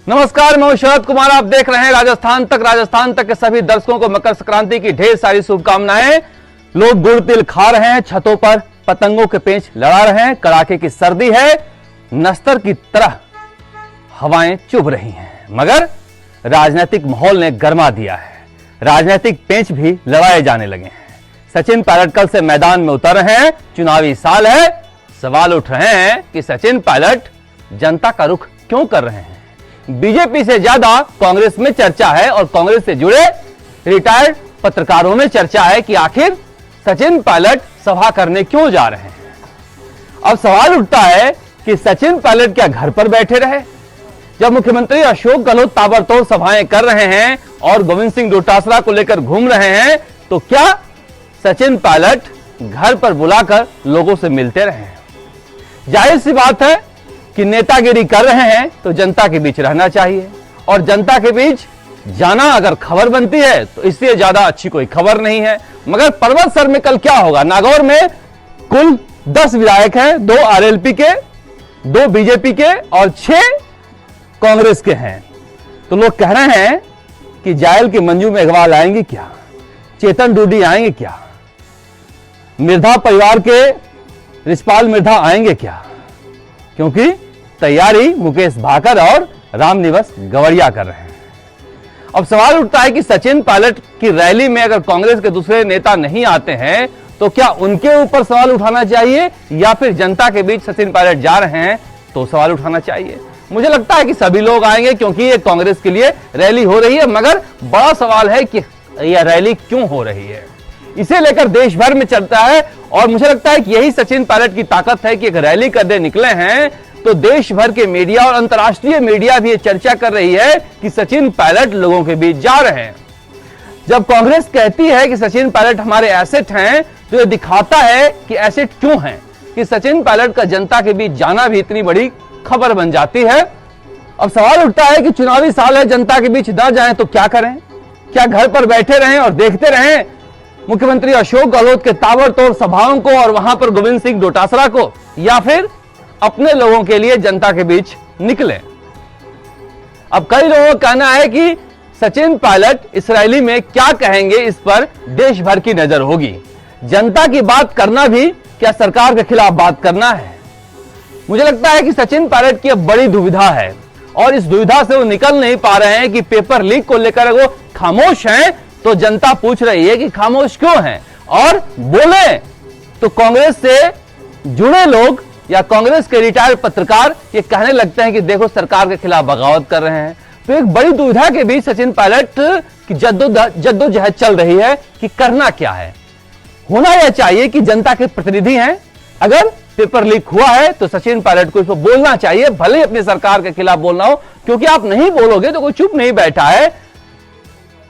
नमस्कार, मैं शरद कुमार। आप देख रहे हैं राजस्थान तक के सभी दर्शकों को मकर संक्रांति की ढेर सारी शुभकामनाएं। लोग गुड़ तिल खा रहे हैं, छतों पर पतंगों के पेंच लड़ा रहे हैं, कड़ाके की सर्दी है, नस्तर की तरह हवाएं चुभ रही हैं, मगर राजनीतिक माहौल ने गरमा दिया है। राजनीतिक पेंच भी लड़ाए जाने लगे हैं। सचिन पायलट कल से मैदान में उतर रहे हैं। चुनावी साल है, सवाल उठ रहे हैं कि सचिन पायलट जनता का रुख क्यों कर रहे हैं। बीजेपी से ज्यादा कांग्रेस में चर्चा है और कांग्रेस से जुड़े रिटायर्ड पत्रकारों में चर्चा है कि आखिर सचिन पायलट सभा करने क्यों जा रहे हैं। अब सवाल उठता है कि सचिन पायलट क्या घर पर बैठे रहे। जब मुख्यमंत्री अशोक गहलोत ताबड़तोड़ सभाएं कर रहे हैं और गोविंद सिंह डोटासरा को लेकर घूम रहे हैं, तो क्या सचिन पायलट घर पर बुलाकर लोगों से मिलते रहे। जाहिर सी बात है कि नेतागिरी कर रहे हैं तो जनता के बीच रहना चाहिए, और जनता के बीच जाना अगर खबर बनती है तो इससे ज्यादा अच्छी कोई खबर नहीं है। मगर पर्वतसर में कल क्या होगा। नागौर में कुल 10 विधायक हैं, 2 आरएलपी के, 2 बीजेपी के और 6 कांग्रेस के हैं। तो लोग कह रहे हैं कि जायल की मंजू मेघवाल आएंगे क्या, चेतन डूडी आएंगे क्या, मिर्धा परिवार के रिछपाल मिर्धा आएंगे क्या, क्योंकि तैयारी मुकेश भाकर और रामनिवास गवड़िया कर रहे हैं। अब सवाल उठता है कि सचिन पायलट की रैली में अगर कांग्रेस के दूसरे नेता नहीं आते हैं तो क्या उनके ऊपर सवाल उठाना चाहिए, या फिर जनता के बीच सचिन पायलट जा रहे हैं तो सवाल उठाना चाहिए। मुझे लगता है कि सभी लोग आएंगे, क्योंकि ये कांग्रेस के लिए रैली हो रही है। मगर बड़ा सवाल है कि यह रैली क्यों हो रही है, इसे लेकर देश भर में चलता है। और मुझे लगता है कि यही सचिन पायलट की ताकत है कि एक रैली करने निकले हैं तो देश भर के मीडिया और अंतर्राष्ट्रीय मीडिया भी ये चर्चा कर रही है कि सचिन पायलट लोगों के बीच जा रहे हैं। जब कांग्रेस कहती है कि सचिन पायलट हमारे एसेट हैं, तो ये दिखाता है कि एसेट क्यों हैं, कि सचिन पायलट का जनता के बीच जाना भी इतनी बड़ी खबर बन जाती है। अब सवाल उठता है कि चुनावी साल है, जनता के बीच न जाएं तो क्या करें। क्या घर पर बैठे रहें और देखते रहें मुख्यमंत्री अशोक गहलोत के ताबड़तोड़ सभाओं को और वहां पर गोविंद सिंह डोटासरा को, या फिर अपने लोगों के लिए जनता के बीच निकले। अब कई लोगों का कहना है कि सचिन पायलट इस रैली में क्या कहेंगे, इस पर देश भर की नजर होगी। जनता की बात करना भी क्या सरकार के खिलाफ बात करना है। मुझे लगता है कि सचिन पायलट की अब बड़ी दुविधा है, और इस दुविधा से वो निकल नहीं पा रहे हैं कि पेपर लीक को लेकर वो खामोश हैं, तो जनता पूछ रही है कि खामोश क्यों हैं। और बोले तो कांग्रेस से जुड़े लोग या कांग्रेस के रिटायर्ड पत्रकार ये कहने लगते हैं कि देखो सरकार के खिलाफ बगावत कर रहे हैं। तो एक बड़ी दुविधा के बीच सचिन पायलट की जद्दोजहद चल रही है कि करना क्या है। होना यह चाहिए कि जनता के प्रतिनिधि हैं, अगर पेपर लीक हुआ है तो सचिन पायलट को इसको बोलना चाहिए, भले ही अपनी सरकार के खिलाफ बोलना हो, क्योंकि आप नहीं बोलोगे तो कोई चुप नहीं बैठा है।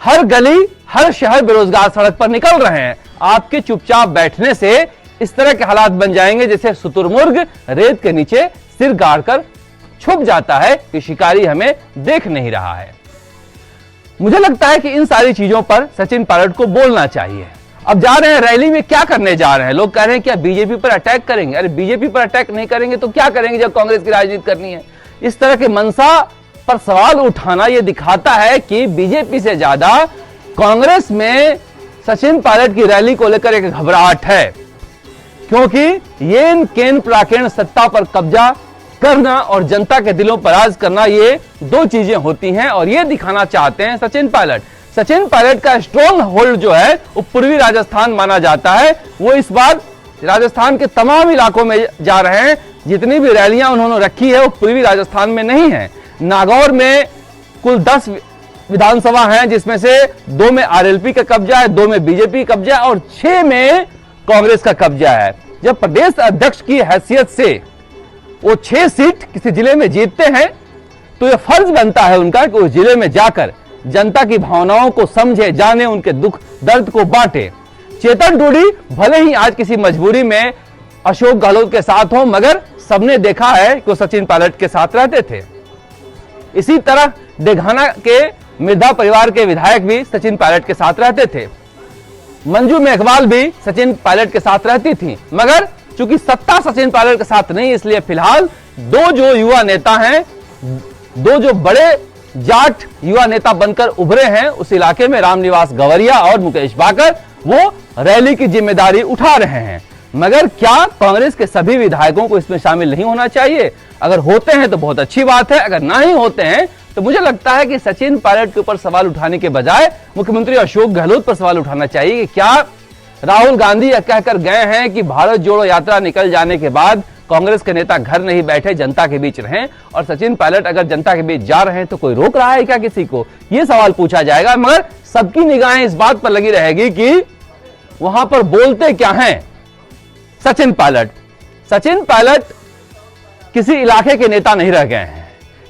हर गली हर शहर बेरोजगार सड़क पर निकल रहे हैं। आपके चुपचाप बैठने से इस तरह के हालात बन जाएंगे जैसे शुतुरमुर्ग रेत के नीचे सिर गाड़कर छुप जाता है कि शिकारी हमें देख नहीं रहा है। मुझे लगता है कि इन सारी चीजों पर सचिन पायलट को बोलना चाहिए। अब जा रहे हैं रैली में, क्या करने जा रहे हैं। लोग कह रहे हैं क्या बीजेपी पर अटैक करेंगे। अरे बीजेपी पर अटैक नहीं करेंगे तो क्या करेंगे जब कांग्रेस की राजनीति करनी है। इस तरह के मंशा पर सवाल उठाना यह दिखाता है कि बीजेपी से ज्यादा कांग्रेस में सचिन पायलट की रैली को लेकर एक घबराहट है, क्योंकि येन केन प्राकेण सत्ता पर कब्जा करना और जनता के दिलों पर राज करना, ये 2 चीजें होती हैं, और ये दिखाना चाहते हैं सचिन पायलट। सचिन पायलट का स्ट्रॉन्ग होल्ड जो है वो पूर्वी राजस्थान माना जाता है। वो इस बार राजस्थान के तमाम इलाकों में जा रहे हैं। जितनी भी रैलियां उन्होंने रखी है वो पूर्वी राजस्थान में नहीं है। नागौर में कुल 10 विधानसभा हैं, जिसमें से 2 में आरएलपी का कब्जा है, 2 में बीजेपी का कब्जा है और 6 में कांग्रेस का कब्जा है। जब प्रदेश अध्यक्ष की हैसियत से वो 6 सीट किसी जिले में जीतते हैं तो यह फर्ज बनता है उनका कि उस जिले में जाकर जनता की भावनाओं को समझे, जाने, उनके दुख दर्द को बांटे। चेतन डूडी भले ही आज किसी मजबूरी में अशोक गहलोत के साथ हो, मगर सबने देखा है कि वो सचिन पायलट के साथ रहते थे। इसी तरह डेघाना के मिर्धा परिवार के विधायक भी सचिन पायलट के साथ रहते थे। मंजू मेघवाल भी सचिन पायलट के साथ रहती थी, मगर चूंकि सत्ता सचिन पायलट के साथ नहीं, इसलिए फिलहाल 2 जो युवा नेता हैं दो जो बड़े जाट युवा नेता बनकर उभरे हैं उस इलाके में, रामनिवास गवरिया और मुकेश बाकर, वो रैली की जिम्मेदारी उठा रहे हैं। मगर क्या कांग्रेस के सभी विधायकों को इसमें शामिल नहीं होना चाहिए? अगर होते हैं तो बहुत अच्छी बात है, अगर ना ही होते हैं तो मुझे लगता है कि सचिन पायलट के ऊपर सवाल उठाने के बजाय मुख्यमंत्री अशोक गहलोत पर सवाल उठाना चाहिए कि क्या राहुल गांधी यह कहकर गए हैं कि भारत जोड़ो यात्रा निकल जाने के बाद कांग्रेस के नेता घर नहीं बैठे, जनता के बीच रहें, और सचिन पायलट अगर जनता के बीच जा रहे हैं तो कोई रोक रहा है क्या किसी को? यह सवाल पूछा जाएगा। मगर सबकी निगाहें इस बात पर लगी रहेगी कि वहां पर बोलते क्या हैं सचिन पायलट। सचिन पायलट किसी इलाके के नेता नहीं रह गए हैं।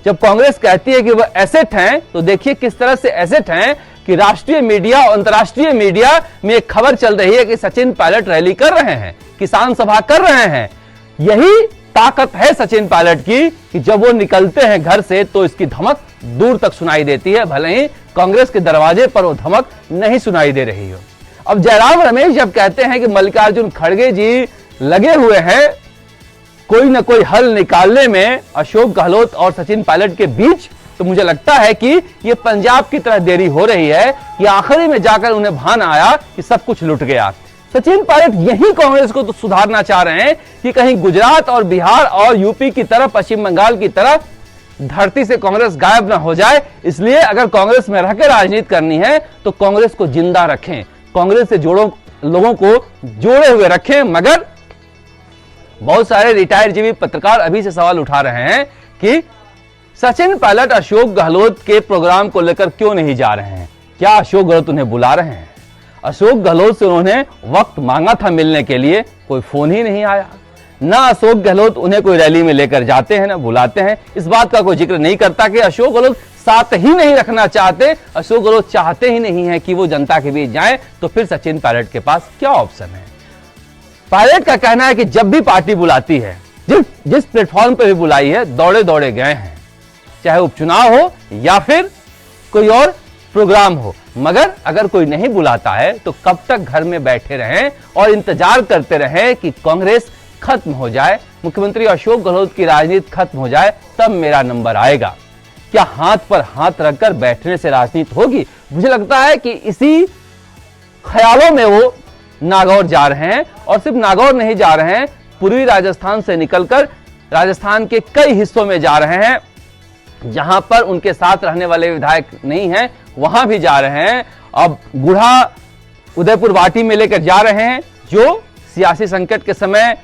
जब कांग्रेस कहती है कि वह एसेट हैं, तो देखिए किस तरह से एसेट हैं कि राष्ट्रीय मीडिया और अंतर्राष्ट्रीय मीडिया में एक खबर चल रही है कि सचिन पायलट रैली कर रहे हैं, किसान सभा कर रहे हैं। यही ताकत है सचिन पायलट की कि जब वो निकलते हैं घर से तो इसकी धमक दूर तक सुनाई देती है, भले ही कांग्रेस के दरवाजे पर वो धमक नहीं सुनाई दे रही हो। अब जयराम रमेश जब कहते हैं कि मल्लिकार्जुन खड़गे जी लगे हुए हैं कोई ना कोई हल निकालने में अशोक गहलोत और सचिन पायलट के बीच, तो मुझे लगता है कि ये पंजाब की तरह देरी हो रही है कि आखिरी में जाकर उन्हें भान आया कि सब कुछ लुट गया। सचिन पायलट यही कांग्रेस को तो सुधारना चाह रहे हैं कि कहीं गुजरात और बिहार और यूपी की तरह, पश्चिम बंगाल की तरह धरती से कांग्रेस गायब ना हो जाए। इसलिए अगर कांग्रेस में रहकर राजनीति करनी है तो कांग्रेस को जिंदा रखें, कांग्रेस से लोगों को जोड़े हुए रखें। मगर बहुत सारे रिटायर्ड जीवी पत्रकार अभी से सवाल उठा रहे हैं कि सचिन पायलट अशोक गहलोत के प्रोग्राम को लेकर क्यों नहीं जा रहे हैं? क्या अशोक गहलोत उन्हें बुला रहे हैं? अशोक गहलोत से उन्होंने वक्त मांगा था मिलने के लिए, कोई फोन ही नहीं आया। ना अशोक गहलोत उन्हें कोई रैली में लेकर जाते हैं, ना बुलाते हैं। इस बात का कोई जिक्र नहीं करता कि अशोक गहलोत साथ ही नहीं रखना चाहते, अशोक गहलोत चाहते ही नहीं है कि वो जनता के बीच जाएं। तो फिर सचिन पायलट के पास क्या ऑप्शन है? पायलट का कहना है कि जब भी पार्टी बुलाती है, जिस प्लेटफॉर्म पर भी बुलाई है, दौड़े दौड़े गए हैं, चाहे उपचुनाव हो या फिर कोई और प्रोग्राम हो। मगर अगर कोई नहीं बुलाता है तो कब तक घर में बैठे रहें और इंतजार करते रहें कि कांग्रेस खत्म हो जाए, मुख्यमंत्री अशोक गहलोत की राजनीति खत्म हो जाए, तब मेरा नंबर आएगा? क्या हाथ पर हाथ रखकर बैठने से राजनीति होगी? मुझे लगता है कि इसी ख्यालों में वो नागौर जा रहे हैं, और सिर्फ नागौर नहीं जा रहे हैं, पूर्वी राजस्थान से निकलकर राजस्थान के कई हिस्सों में जा रहे हैं जहां पर उनके साथ रहने वाले विधायक नहीं हैं, वहां भी जा रहे हैं। अब गुढ़ा उदयपुर वाटी में लेकर जा रहे हैं, जो सियासी संकट के समय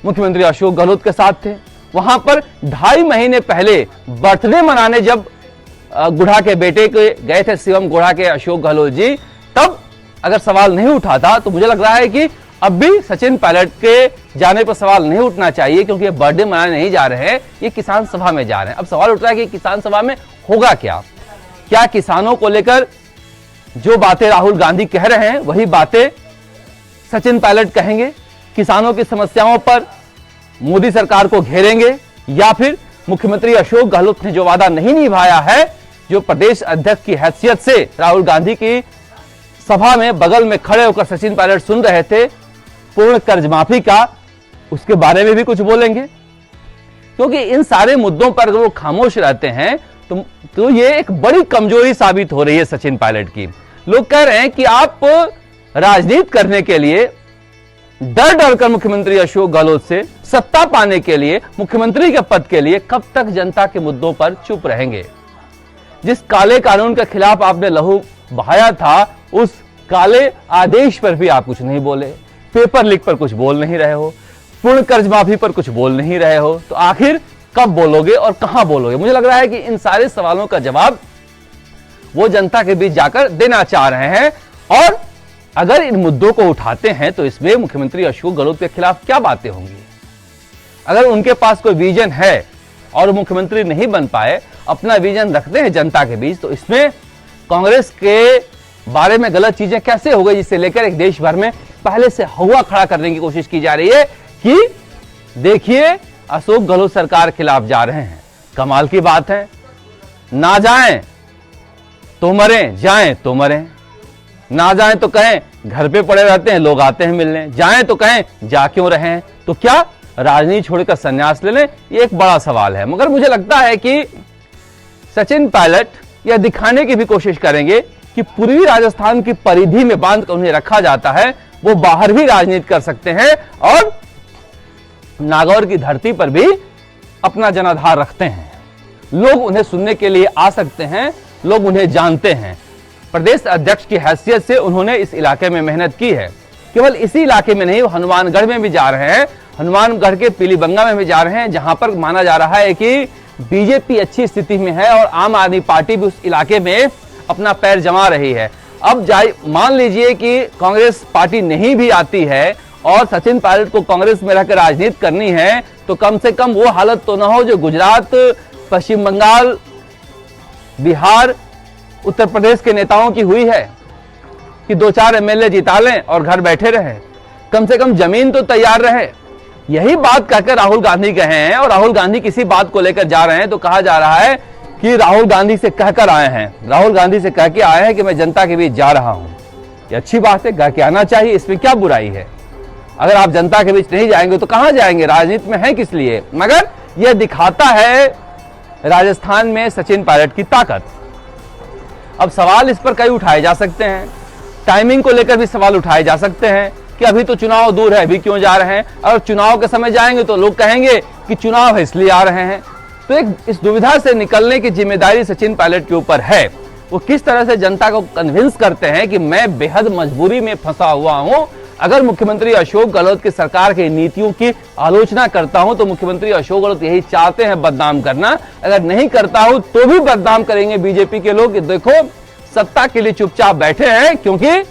मुख्यमंत्री अशोक गहलोत के साथ थे। वहां पर 2.5 महीने पहले बर्थडे मनाने जब गुढ़ा के बेटे के गए थे, शिवम गुढ़ा के अशोक गहलोत जी, तब अगर सवाल नहीं उठाता तो मुझे लग रहा है कि अब भी सचिन पायलट के जाने पर सवाल नहीं उठना चाहिए, क्योंकि ये बर्थडे मनाने नहीं जा रहे हैं, ये किसान सभा में जा रहे हैं। अब सवाल उठ रहा है कि किसान सभा में होगा क्या? क्या किसानों को लेकर जो बातें राहुल गांधी कह रहे हैं वही बातें सचिन पायलट कहेंगे? किसानों की समस्याओं पर मोदी सरकार को घेरेंगे, या फिर मुख्यमंत्री अशोक गहलोत ने जो वादा नहीं निभाया है, जो प्रदेश अध्यक्ष की हैसियत से राहुल गांधी की सभा में बगल में खड़े होकर सचिन पायलट सुन रहे थे, पूर्ण कर्ज माफी का, उसके बारे में भी कुछ बोलेंगे? क्योंकि इन सारे मुद्दों पर अगर वो खामोश रहते हैं तो ये एक बड़ी कमजोरी साबित हो रही है सचिन पायलट की। लोग कह रहे हैं कि आप राजनीति करने के लिए डर डर कर मुख्यमंत्री अशोक गहलोत से, सत्ता पाने के लिए, मुख्यमंत्री के पद के लिए कब तक जनता के मुद्दों पर चुप रहेंगे? जिस काले कानून के खिलाफ आपने लहू बहाया था, उस काले आदेश पर भी आप कुछ नहीं बोले, पेपर लीक पर कुछ बोल नहीं रहे हो, पूर्ण कर्ज माफी पर कुछ बोल नहीं रहे हो, तो आखिर कब बोलोगे और कहां बोलोगे? मुझे लग रहा है कि इन सारे सवालों का जवाब वो जनता के बीच जाकर देना चाह रहे हैं। और अगर इन मुद्दों को उठाते हैं तो इसमें मुख्यमंत्री अशोक गहलोत के खिलाफ क्या बातें होंगी? अगर उनके पास कोई विजन है और मुख्यमंत्री नहीं बन पाए, अपना विजन रखते हैं जनता के बीच, तो इसमें कांग्रेस के बारे में गलत चीजें कैसे हो गई, जिससे लेकर एक देश भर में पहले से हवा खड़ा करने की कोशिश की जा रही है कि देखिए अशोक गहलोत सरकार के खिलाफ जा रहे हैं। कमाल की बात है, ना जाएं तो मरें, जाएं तो मरें। ना जाएं तो कहें घर पे पड़े रहते हैं, लोग आते हैं मिलने, जाएं तो कहें जा क्यों रहे? तो क्या राजनीति छोड़कर संन्यास ले लें? ये एक बड़ा सवाल है। मगर मुझे लगता है कि सचिन पायलट यह दिखाने की भी कोशिश करेंगे कि पूर्वी राजस्थान की परिधि में बांध कर उन्हें रखा जाता है, वो बाहर भी राजनीति कर सकते हैं और नागौर की धरती पर भी अपना जनाधार रखते हैं। लोग उन्हें सुनने के लिए आ सकते हैं, लोग उन्हें जानते हैं। प्रदेश अध्यक्ष की हैसियत से उन्होंने इस इलाके में मेहनत की है। केवल इसी इलाके में नहीं, वो हनुमानगढ़ में भी जा रहे हैं, हनुमानगढ़ के पीलीबंगा में भी जा रहे हैं, जहां पर माना जा रहा है कि बीजेपी अच्छी स्थिति में है और आम आदमी पार्टी भी उस इलाके में अपना पैर जमा रही है। अब मान लीजिए कि कांग्रेस पार्टी नहीं भी आती है और सचिन पायलट को कांग्रेस में रहकर राजनीति करनी है, तो कम से कम वो हालत तो ना हो जो गुजरात, पश्चिम बंगाल, बिहार, उत्तर प्रदेश के नेताओं की हुई है कि 2-4 एमएलए जिता लें और घर बैठे रहे। कम से कम जमीन तो तैयार रहे। यही बात कहकर राहुल गांधी कहे हैं और राहुल गांधी किसी बात को लेकर जा रहे हैं तो कहा जा रहा है कि राहुल गांधी से कहकर आए हैं, राहुल गांधी से कह के आए हैं कि मैं जनता के बीच जा रहा हूं। ये अच्छी बात है, कह के आना चाहिए, इसमें क्या बुराई है। अगर आप जनता के बीच नहीं जाएंगे तो कहां जाएंगे, राजनीति में है किस लिए। मगर यह दिखाता है राजस्थान में सचिन पायलट की ताकत। अब सवाल इस पर कई उठाए जा सकते हैं, टाइमिंग को लेकर भी सवाल उठाए जा सकते हैं कि अभी तो चुनाव दूर है, अभी क्यों जा रहे हैं। अगर चुनाव के समय जाएंगे तो लोग कहेंगे कि चुनाव है इसलिए आ रहे हैं। तो एक इस दुविधा से निकलने की जिम्मेदारी सचिन पायलट के ऊपर है। वो किस तरह से जनता को कन्विंस करते हैं कि मैं बेहद मजबूरी में फंसा हुआ हूं। अगर मुख्यमंत्री अशोक गहलोत की सरकार की नीतियों की आलोचना करता हूं तो मुख्यमंत्री अशोक गहलोत यही चाहते हैं, बदनाम करना। अगर नहीं करता हूं तो भी बदनाम करेंगे बीजेपी के लोग। देखो सत्ता के लिए चुपचाप बैठे हैं, क्योंकि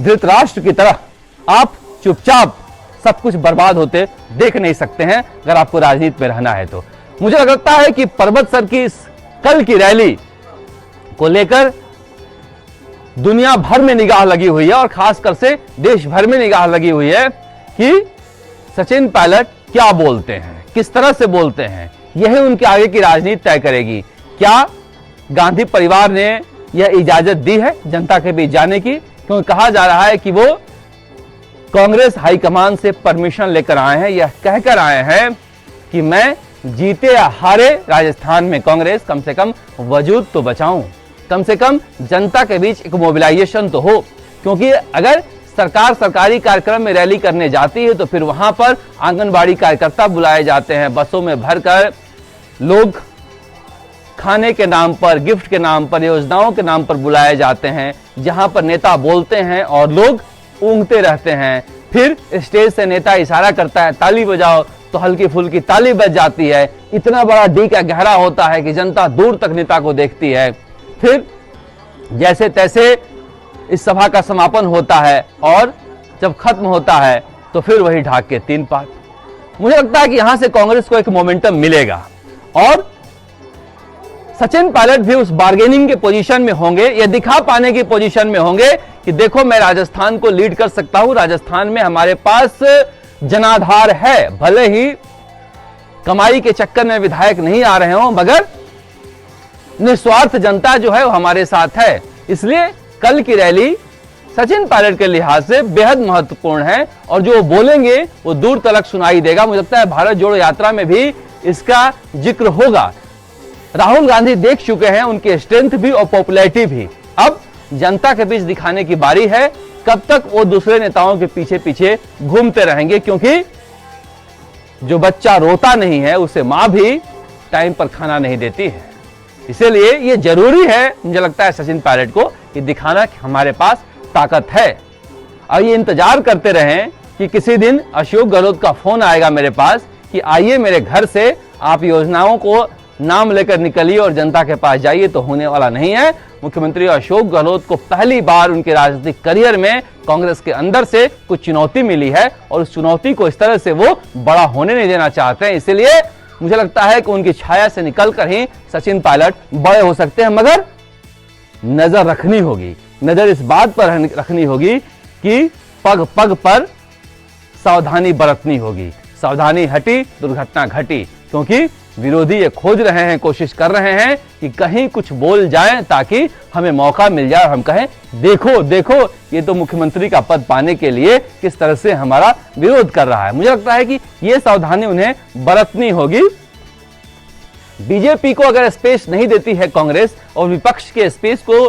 धृतराष्ट्र की तरह आप चुपचाप सब कुछ बर्बाद होते देख नहीं सकते हैं अगर आपको राजनीति में रहना है तो। मुझे लगता है कि पर्वत सर की इस कल की रैली को लेकर दुनिया भर में निगाह लगी हुई है और खासकर से देश भर में निगाह लगी हुई है कि सचिन पायलट क्या बोलते हैं, किस तरह से बोलते हैं। यही उनके आगे की राजनीति तय करेगी। क्या गांधी परिवार ने यह इजाजत दी है जनता के बीच जाने की? क्योंकि कहा जा रहा है कि वो कांग्रेस हाईकमान से परमिशन लेकर आए हैं, यह कहकर आए हैं कि मैं जीते या हारे राजस्थान में कांग्रेस कम से कम वजूद तो बचाऊं, कम से कम जनता के बीच एक मोबिलाइजेशन तो हो। क्योंकि अगर सरकार सरकारी कार्यक्रम में रैली करने जाती है तो फिर वहां पर आंगनबाड़ी कार्यकर्ता बुलाए जाते हैं, बसों में भरकर लोग खाने के नाम पर, गिफ्ट के नाम पर, योजनाओं के नाम पर बुलाए जाते हैं, जहां पर नेता बोलते हैं और लोग ऊँगते रहते हैं। फिर स्टेज से नेता इशारा करता है ताली बजाओ तो हल्की फुल्की ताली बज जाती है। इतना बड़ा डी का गहरा होता है कि जनता दूर तक नेता को देखती है। फिर जैसे तैसे इस सभा का समापन होता है और जब खत्म होता है तो फिर वही ढाक के 3 पार्ट। मुझे लगता है कि यहां से कांग्रेस को एक मोमेंटम मिलेगा और सचिन पायलट भी उस बार्गेनिंग के पोजीशन में होंगे, यह दिखा पाने की पोजीशन में होंगे कि देखो मैं राजस्थान को लीड कर सकता हूं, राजस्थान में हमारे पास जनाधार है। भले ही कमाई के चक्कर में विधायक नहीं आ रहे हो, मगर निस्वार्थ जनता जो है वो हमारे साथ है। इसलिए कल की रैली सचिन पायलट के लिहाज से बेहद महत्वपूर्ण है और जो बोलेंगे वो दूर तक सुनाई देगा। मुझे लगता है भारत जोड़ो यात्रा में भी इसका जिक्र होगा। राहुल गांधी देख चुके हैं उनकी स्ट्रेंथ भी और पॉपुलैरिटी भी। अब जनता के बीच दिखाने की बारी है। कब तक वो दूसरे नेताओं के पीछे पीछे घूमते रहेंगे, क्योंकि जो बच्चा रोता नहीं है उसे मां भी टाइम पर खाना नहीं देती है। इसीलिए ये जरूरी है मुझे लगता है सचिन पायलट को कि दिखाना कि हमारे पास ताकत है। और ये इंतजार करते रहें कि किसी दिन अशोक गहलोत का फोन आएगा मेरे पास कि आइए मेरे घर से आप योजनाओं को नाम लेकर निकलिए और जनता के पास जाइए, तो होने वाला नहीं है। मुख्यमंत्री अशोक गहलोत को पहली बार उनके राजनीतिक करियर में कांग्रेस के अंदर से कुछ चुनौती मिली है और उस चुनौती को इस तरह से वो बड़ा होने नहीं देना चाहते हैं। इसलिए मुझे लगता है कि उनकी छाया से निकलकर ही सचिन पायलट बड़े हो सकते हैं। मगर नजर रखनी होगी, नजर इस बात पर रखनी होगी कि पग पग पर सावधानी बरतनी होगी। सावधानी हटी दुर्घटना घटी, क्योंकि विरोधी ये खोज रहे हैं, कोशिश कर रहे हैं कि कहीं कुछ बोल जाएं ताकि हमें मौका मिल जाए और हम कहें देखो देखो ये तो मुख्यमंत्री का पद पाने के लिए किस तरह से हमारा विरोध कर रहा है। मुझे लगता है कि ये सावधानी उन्हें बरतनी होगी। बीजेपी को अगर स्पेस नहीं देती है कांग्रेस और विपक्ष के स्पेस को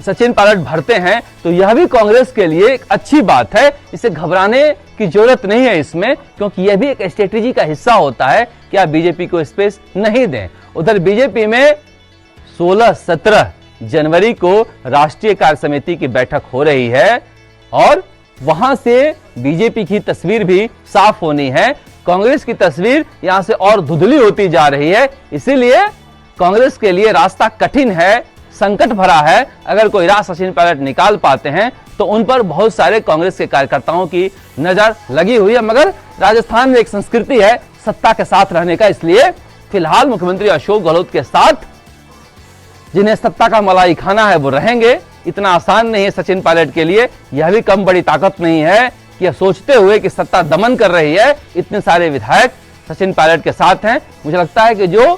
सचिन पायलट भरते हैं तो यह भी कांग्रेस के लिए एक अच्छी बात है। इसे घबराने की जरूरत नहीं है इसमें, क्योंकि यह भी एक स्ट्रेटेजी का हिस्सा होता है कि आप बीजेपी को स्पेस नहीं दें। उधर बीजेपी में 16-17 जनवरी को राष्ट्रीय कार्य समिति की बैठक हो रही है और वहां से बीजेपी की तस्वीर भी साफ होनी है। कांग्रेस की तस्वीर यहां से और धुंधली होती जा रही है, इसीलिए कांग्रेस के लिए रास्ता कठिन है, संकट भरा है। अगर कोई राह सचिन पायलट निकाल पाते हैं तो उन पर बहुत सारे कांग्रेस के कार्यकर्ताओं की नजर लगी हुई है। मगर राजस्थान में एक संस्कृति है सत्ता के साथ रहने का, इसलिए फिलहाल मुख्यमंत्री अशोक गहलोत के साथ जिन्हें सत्ता का मलाई खाना है वो रहेंगे। इतना आसान नहीं है सचिन पायलट के लिए, यह भी कम बड़ी ताकत नहीं है कि यह सोचते हुए कि सत्ता दमन कर रही है इतने सारे विधायक सचिन पायलट के साथ हैं। मुझे लगता है कि जो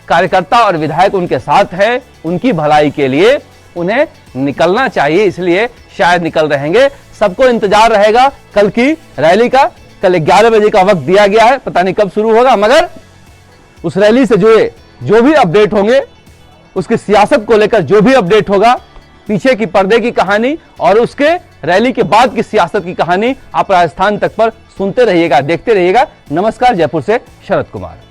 कार्यकर्ता और विधायक उनके साथ हैं उनकी भलाई के लिए उन्हें निकलना चाहिए, इसलिए शायद निकल रहेंगे। सबको इंतजार रहेगा कल की रैली का। कल 11 बजे का वक्त दिया गया है, पता नहीं कब शुरू होगा, मगर उस रैली से जुड़े जो भी अपडेट होंगे, उसकी सियासत को लेकर जो भी अपडेट होगा, पीछे की पर्दे की कहानी और उसके रैली के बाद की सियासत की कहानी आप राजस्थान तक पर सुनते रहिएगा, देखते रहिएगा। नमस्कार, जयपुर से शरद कुमार।